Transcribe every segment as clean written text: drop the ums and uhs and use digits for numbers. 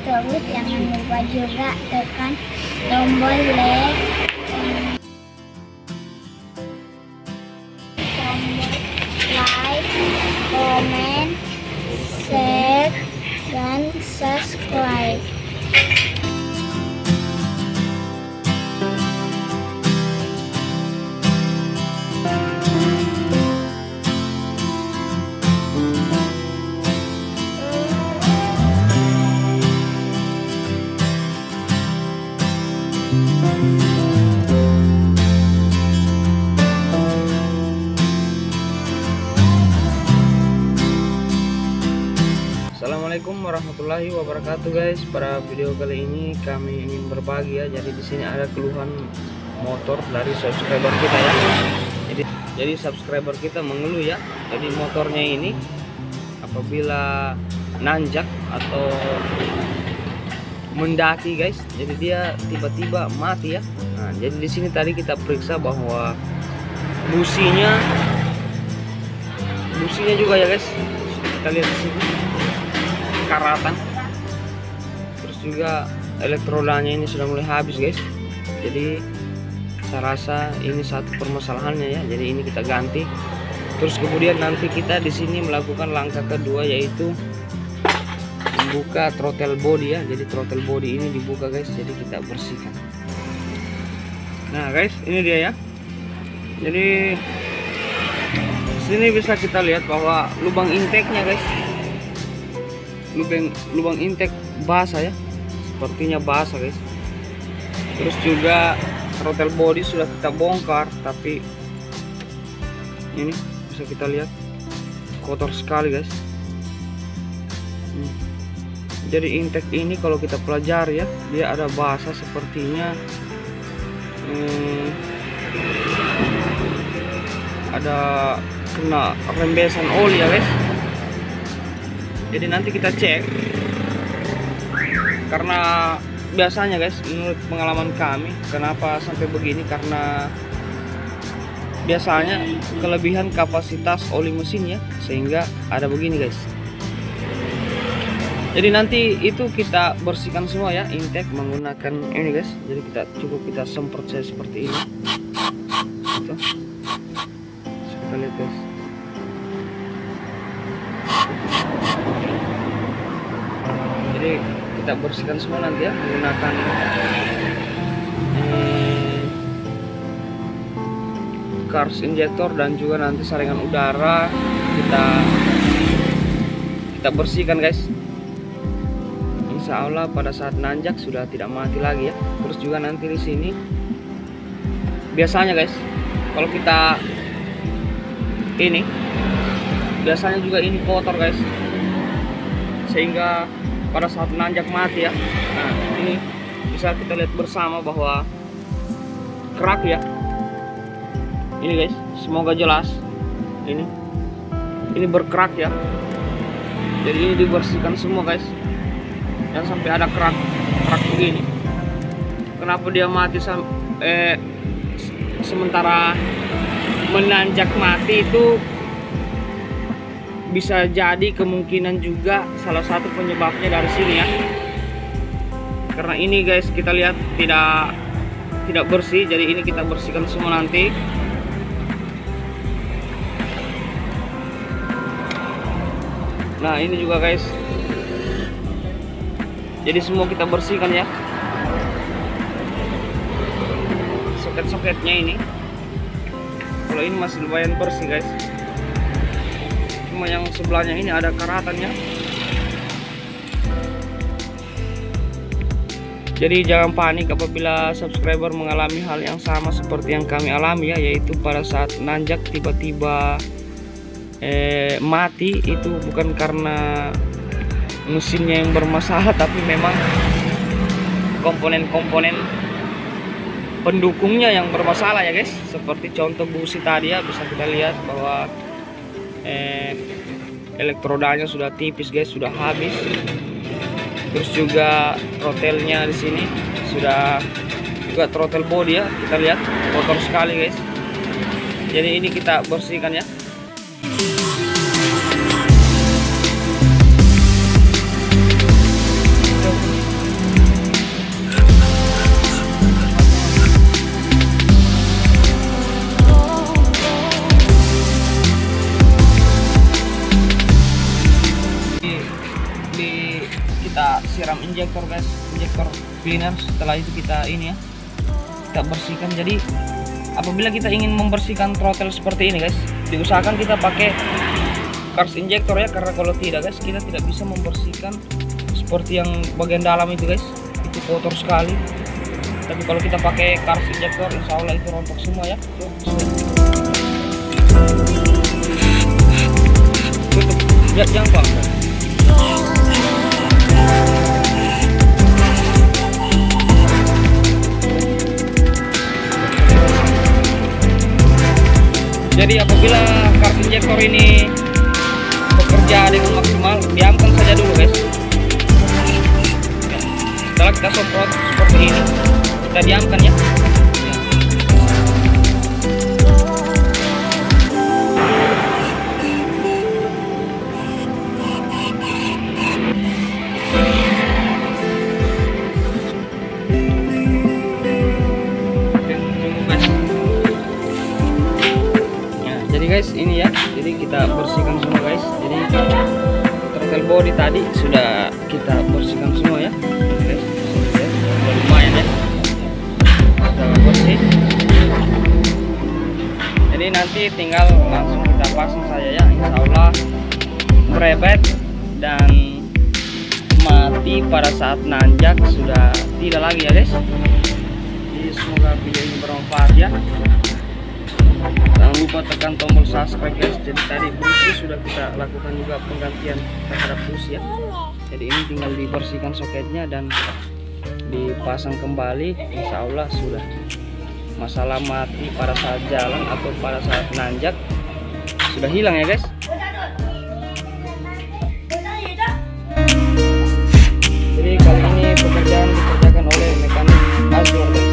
Terus jangan lupa juga tekan tombol like, comment, share, dan subscribe. Assalamualaikum warahmatullahi wabarakatuh guys. Pada video kali ini kami ingin berbagi ya. Jadi di sini ada keluhan motor dari subscriber kita ya. Jadi subscriber kita mengeluh ya. Jadi motornya ini apabila nanjak atau mendaki guys, jadi dia tiba-tiba mati ya. Nah, jadi di sini tadi kita periksa bahwa businya juga ya guys. Kita lihat di sini karatan, terus juga elektrodanya ini sudah mulai habis guys. Jadi saya rasa ini satu permasalahannya ya. Jadi ini kita ganti. Terus kemudian nanti kita di sini melakukan langkah kedua, yaitu membuka throttle body ya. Jadi throttle body ini dibuka guys. Jadi kita bersihkan. Nah guys, ini dia ya. Jadi sini bisa kita lihat bahwa lubang intake-nya guys, lubang intake basah ya, sepertinya basah guys. Terus juga throttle body sudah kita bongkar, tapi ini bisa kita lihat kotor sekali guys. Jadi intake ini kalau kita pelajari ya, dia ada basah sepertinya, ada kena rembesan oli ya guys. Jadi nanti kita cek, karena biasanya guys, menurut pengalaman kami, kenapa sampai begini, karena biasanya kelebihan kapasitas oli mesin ya, sehingga ada begini guys. Jadi nanti itu kita bersihkan semua ya, intake menggunakan ini guys. Jadi kita semprot saja seperti ini gitu. Kita lihat guys. Jadi kita bersihkan semua nanti ya, menggunakan cars injector dan juga nanti saringan udara kita bersihkan guys. Insya Allah pada saat nanjak sudah tidak mati lagi ya. Terus juga nanti di sini biasanya guys, kalau kita ini biasanya juga ini kotor guys, sehingga pada saat nanjak mati ya. Nah ini bisa kita lihat bersama bahwa kerak ya. Ini guys, semoga jelas. Ini berkerak ya. Jadi ini dibersihkan semua guys. Dan sampai ada kerak begini. Kenapa dia mati sementara menanjak mati itu? Bisa jadi kemungkinan juga salah satu penyebabnya dari sini ya. Karena ini guys, kita lihat tidak bersih. Jadi ini kita bersihkan semua nanti. Nah ini juga guys. Jadi semua kita bersihkan ya. Soket-soketnya ini. Kalau ini masih lumayan bersih guys. Cuma yang sebelahnya ini ada karatannya. Jadi jangan panik apabila subscriber mengalami hal yang sama seperti yang kami alami ya, yaitu pada saat nanjak tiba-tiba mati. Itu bukan karena mesinnya yang bermasalah, tapi memang komponen-komponen pendukungnya yang bermasalah ya guys. Seperti contoh busi tadi ya, bisa kita lihat bahwa elektrodanya sudah tipis guys, sudah habis. Terus juga throttle-nya di sini sudah juga throttle body ya, kita lihat kotor sekali guys. Jadi ini kita bersihkan ya. Kita siram injektor guys, injektor cleaner. Setelah itu kita ini ya, kita bersihkan. Jadi apabila kita ingin membersihkan throttle seperti ini guys, diusahakan kita pakai cars injector ya, karena kalau tidak guys kita tidak bisa membersihkan seperti yang bagian dalam itu guys, itu kotor sekali. Tapi kalau kita pakai cars injector, insya Allah itu rontok semua ya. Tutup, jangan pak. Jadi apabila cars injector ini bekerja dengan maksimal, diamkan saja dulu guys. Setelah kita semprot seperti ini, kita diamkan ya. Guys ini ya, jadi kita bersihkan semua guys. Jadi throttle body tadi sudah kita bersihkan semua ya guys. Sudah lumayan ya, sudah bersih. Jadi nanti tinggal langsung kita pasang saja ya, insya Allah merebet dan mati pada saat nanjak sudah tidak lagi ya guys. Jadi semoga video ini bermanfaat ya. Jangan lupa tekan tombol subscribe guys. Jadi tadi busi sudah kita lakukan juga penggantian terhadap busi ya. Jadi ini tinggal dibersihkan soketnya dan dipasang kembali. Insya Allah sudah. Masalah mati pada saat jalan atau pada saat nanjak sudah hilang ya guys. Jadi kali ini pekerjaan dikerjakan oleh mekanik Azwar guys.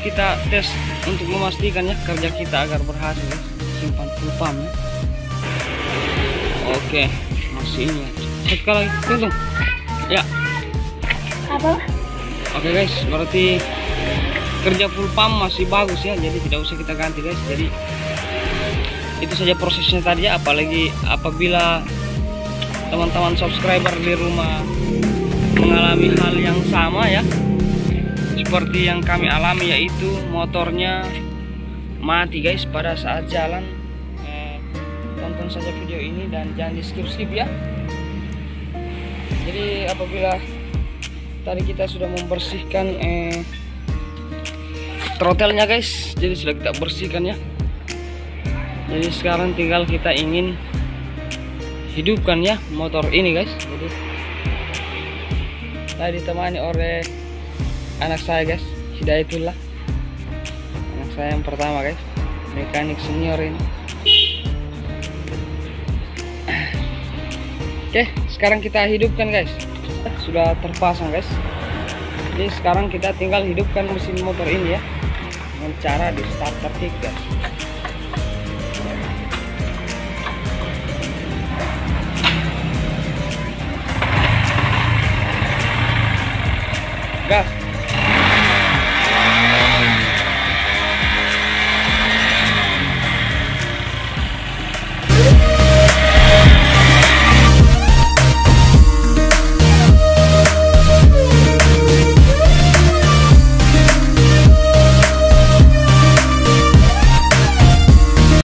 Kita tes untuk memastikan ya kerja kita agar berhasil. Simpan full pump ya. Oke, masih ini ya. Sekali lagi, tunggu ya. Apa? Oke guys, berarti kerja full pump masih bagus ya, jadi tidak usah kita ganti guys. Jadi itu saja prosesnya tadi ya. Apalagi apabila teman-teman subscriber di rumah mengalami hal yang sama ya seperti yang kami alami, yaitu motornya mati guys pada saat jalan, tonton saja video ini dan jangan di skip ya. Jadi apabila tadi kita sudah membersihkan throttle-nya guys, jadi sudah kita bersihkan ya. Jadi sekarang tinggal kita ingin hidupkan ya motor ini guys. Jadi saya ditemani oleh anak saya guys, Hidayatullah, anak saya yang pertama guys, mekanik senior ini. Oke, sekarang kita hidupkan guys. Sudah terpasang guys. Jadi sekarang kita tinggal hidupkan mesin motor ini ya, dengan cara di starter kick guys. Gas.